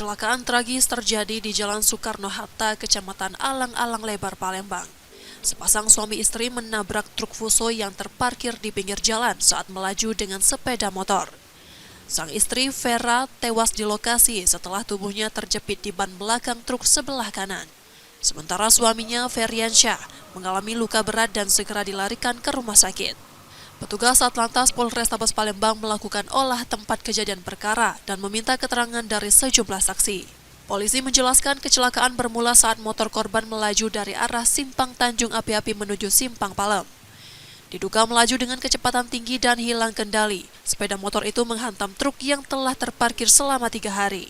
Kecelakaan tragis terjadi di Jalan Soekarno-Hatta, Kecamatan Alang-Alang Lebar, Palembang. Sepasang suami istri menabrak truk fuso yang terparkir di pinggir jalan saat melaju dengan sepeda motor. Sang istri, Vera, tewas di lokasi setelah tubuhnya terjepit di ban belakang truk sebelah kanan. Sementara suaminya, Feriansyah, mengalami luka berat dan segera dilarikan ke rumah sakit. Petugas Atlantas Polrestabes Palembang melakukan olah tempat kejadian perkara dan meminta keterangan dari sejumlah saksi. Polisi menjelaskan kecelakaan bermula saat motor korban melaju dari arah Simpang Tanjung Api-Api menuju Simpang Palem. Diduga melaju dengan kecepatan tinggi dan hilang kendali. Sepeda motor itu menghantam truk yang telah terparkir selama 3 hari.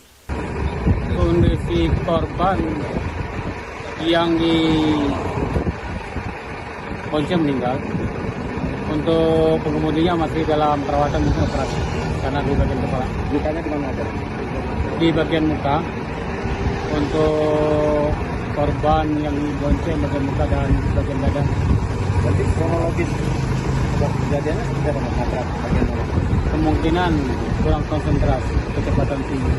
Kondisi korban yang di Bonceng meninggal. Untuk pengemudinya masih dalam perawatan mungkin operasi karena di bagian kepala. Lukanya di mana aja? Di bagian muka. Untuk korban yang dibonceng bagian muka dan bagian dada. Berarti kronologis kejadiannya seperti apa nabrak bagian mana? Kemungkinan kurang konsentrasi, kecepatan tinggi.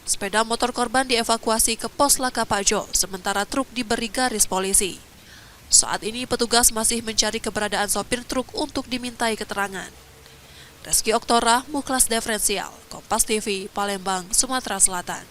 Sepeda motor korban dievakuasi ke Pos Laka Pajo, sementara truk diberi garis polisi. Saat ini petugas masih mencari keberadaan sopir truk untuk dimintai keterangan. Reski Oktora, Muklas Diferensial, Kompas TV, Palembang, Sumatera Selatan.